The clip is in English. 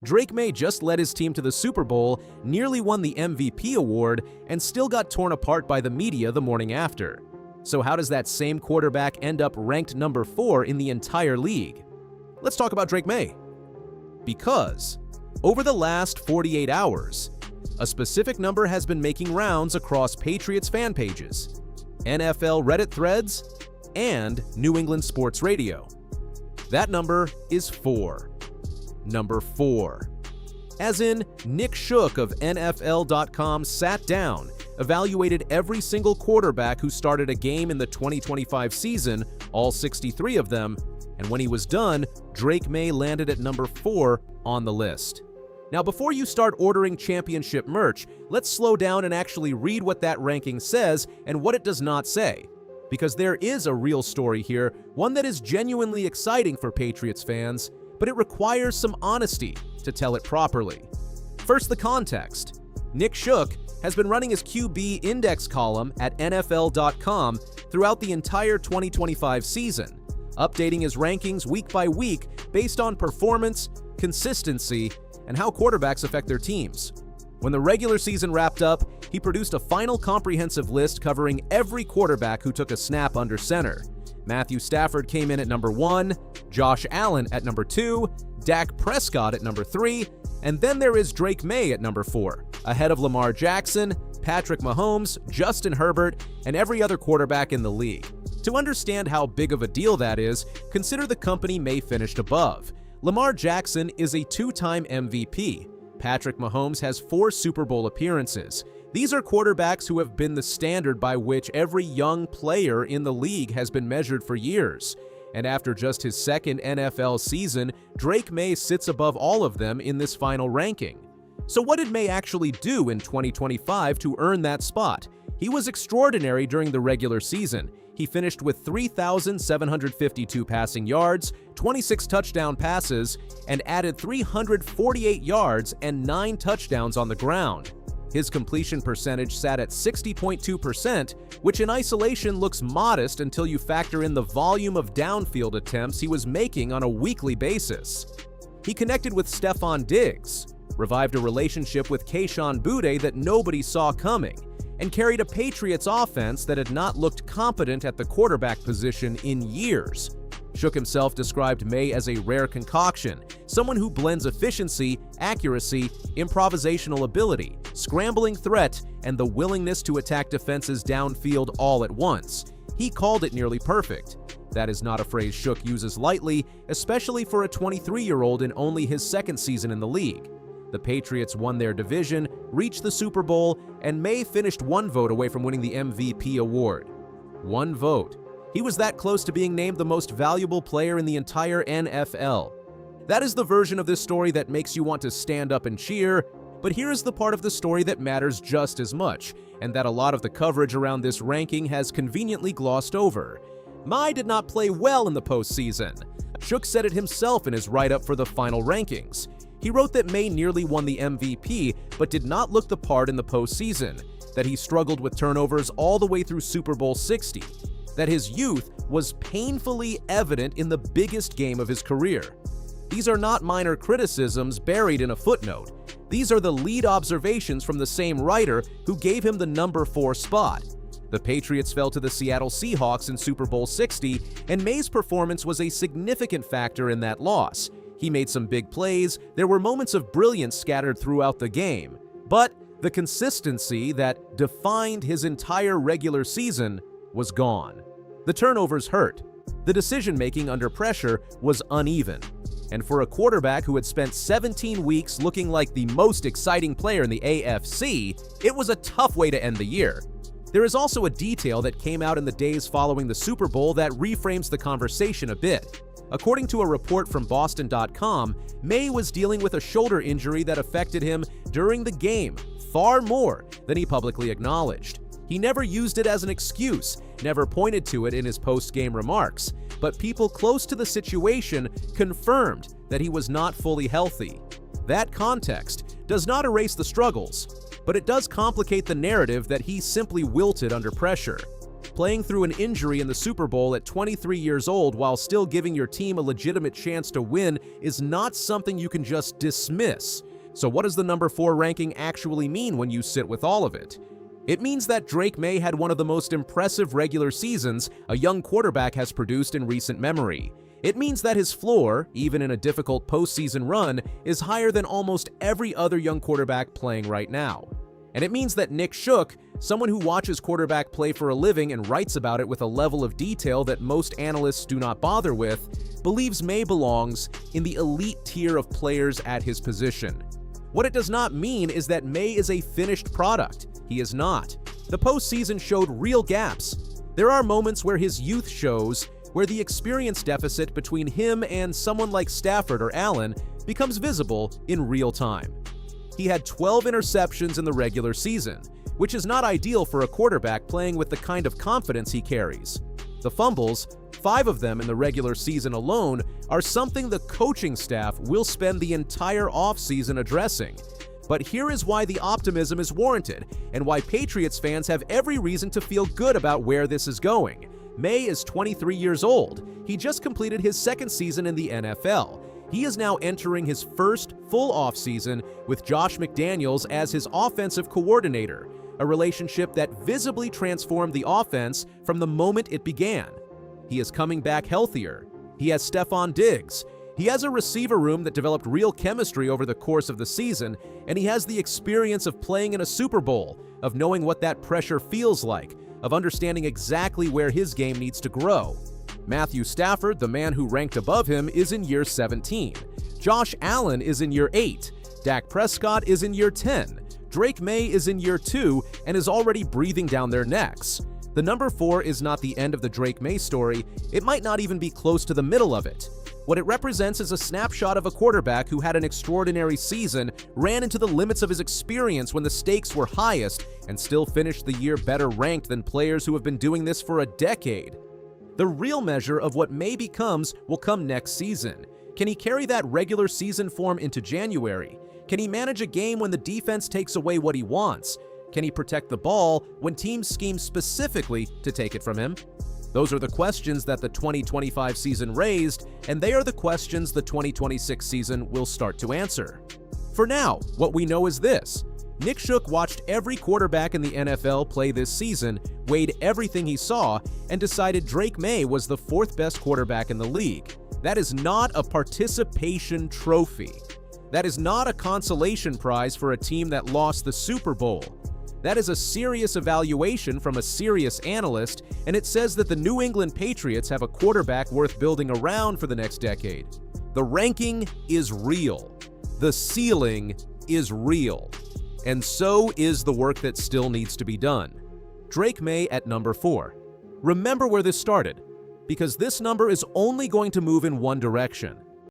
Drake Maye just led his team to the Super Bowl, nearly won the MVP award, and still got torn apart by the media the morning after. So how does that same quarterback end up ranked number 4 in the entire league? Let's talk about Drake Maye. Because over the last 48 hours, a specific number has been making rounds across Patriots fan pages, NFL Reddit threads, and New England sports radio. That number is 4. Number 4. As in, Nick Shook of NFL.com sat down, evaluated every single quarterback who started a game in the 2025 season, all 63 of them, and when he was done, Drake Maye landed at number 4 on the list. Now, before you start ordering championship merch, let's slow down and actually read what that ranking says and what it does not say. Because there is a real story here, one that is genuinely exciting for Patriots fans, but it requires some honesty to tell it properly. First, the context. Nick Shook has been running his QB index column at NFL.com throughout the entire 2025 season, updating his rankings week by week based on performance, consistency, and how quarterbacks affect their teams. When the regular season wrapped up, he produced a final comprehensive list covering every quarterback who took a snap under center. Matthew Stafford came in at number 1, Josh Allen at number 2, Dak Prescott at number 3, and then there is Drake Maye at number 4, ahead of Lamar Jackson, Patrick Mahomes, Justin Herbert, and every other quarterback in the league. To understand how big of a deal that is, consider the company Maye finished above. Lamar Jackson is a 2-time MVP. Patrick Mahomes has 4 Super Bowl appearances. These are quarterbacks who have been the standard by which every young player in the league has been measured for years. And after just his second NFL season, Drake Maye sits above all of them in this final ranking. So what did Maye actually do in 2025 to earn that spot? He was extraordinary during the regular season. He finished with 3,752 passing yards, 26 touchdown passes, and added 348 yards and 9 touchdowns on the ground. His completion percentage sat at 60.2%, which in isolation looks modest until you factor in the volume of downfield attempts he was making on a weekly basis. He connected with Stephon Diggs, revived a relationship with Kayshon Boutte that nobody saw coming, and carried a Patriots offense that had not looked competent at the quarterback position in years. Shook himself described Maye as a rare concoction, someone who blends efficiency, accuracy, improvisational ability, scrambling threat, and the willingness to attack defenses downfield all at once. He called it nearly perfect. That is not a phrase Shook uses lightly, especially for a 23-year-old in only his second season in the league. The Patriots won their division, reached the Super Bowl, and Maye finished 1 vote away from winning the MVP award. 1 vote. He was that close to being named the most valuable player in the entire NFL. That is the version of this story that makes you want to stand up and cheer, but here is the part of the story that matters just as much, and that a lot of the coverage around this ranking has conveniently glossed over. Maye did not play well in the postseason. Shook said it himself in his write-up for the final rankings. He wrote that Maye nearly won the MVP, but did not look the part in the postseason, that he struggled with turnovers all the way through Super Bowl 60, that his youth was painfully evident in the biggest game of his career. These are not minor criticisms buried in a footnote. These are the lead observations from the same writer who gave him the number 4 spot. The Patriots fell to the Seattle Seahawks in Super Bowl 60, and Maye's performance was a significant factor in that loss. He made some big plays, there were moments of brilliance scattered throughout the game, but the consistency that defined his entire regular season was gone. The turnovers hurt. The decision-making under pressure was uneven. And for a quarterback who had spent 17 weeks looking like the most exciting player in the AFC, it was a tough way to end the year. There is also a detail that came out in the days following the Super Bowl that reframes the conversation a bit. According to a report from Boston.com, Maye was dealing with a shoulder injury that affected him during the game far more than he publicly acknowledged. He never used it as an excuse, never pointed to it in his post-game remarks, but people close to the situation confirmed that he was not fully healthy. That context does not erase the struggles, but it does complicate the narrative that he simply wilted under pressure. Playing through an injury in the Super Bowl at 23 years old while still giving your team a legitimate chance to win is not something you can just dismiss. So what does the number 4 ranking actually mean when you sit with all of it? It means that Drake Maye had one of the most impressive regular seasons a young quarterback has produced in recent memory. It means that his floor, even in a difficult postseason run, is higher than almost every other young quarterback playing right now. And it means that Nick Shook, someone who watches quarterback play for a living and writes about it with a level of detail that most analysts do not bother with, believes Maye belongs in the elite tier of players at his position. What it does not mean is that Maye is a finished product. He is not. The postseason showed real gaps. There are moments where his youth shows, where the experience deficit between him and someone like Stafford or Allen becomes visible in real time. He had 12 interceptions in the regular season, which is not ideal for a quarterback playing with the kind of confidence he carries. The fumbles, 5 of them in the regular season alone, are something the coaching staff will spend the entire offseason addressing. But here is why the optimism is warranted, and why Patriots fans have every reason to feel good about where this is going. Maye is 23 years old. He just completed his second season in the NFL. He is now entering his first full offseason with Josh McDaniels as his offensive coordinator, a relationship that visibly transformed the offense from the moment it began. He is coming back healthier. He has Stephon Diggs. He has a receiver room that developed real chemistry over the course of the season, and he has the experience of playing in a Super Bowl, of knowing what that pressure feels like, of understanding exactly where his game needs to grow. Matthew Stafford, the man who ranked above him, is in year 17. Josh Allen is in year 8. Dak Prescott is in year 10. Drake Maye is in year 2 and is already breathing down their necks. The number 4 is not the end of the Drake Maye story. It might not even be close to the middle of it. What it represents is a snapshot of a quarterback who had an extraordinary season, ran into the limits of his experience when the stakes were highest, and still finished the year better ranked than players who have been doing this for a decade. The real measure of what Maye becomes will come next season. Can he carry that regular season form into January? Can he manage a game when the defense takes away what he wants? Can he protect the ball when teams scheme specifically to take it from him? Those are the questions that the 2025 season raised, and they are the questions the 2026 season will start to answer. For now, what we know is this. Nick Shook watched every quarterback in the NFL play this season, weighed everything he saw, and decided Drake Maye was the 4th best quarterback in the league. That is not a participation trophy. That is not a consolation prize for a team that lost the Super Bowl. That is a serious evaluation from a serious analyst, and it says that the New England Patriots have a quarterback worth building around for the next decade. The ranking is real. The ceiling is real. And so is the work that still needs to be done. Drake Maye at number 4. Remember where this started, because this number is only going to move in one direction.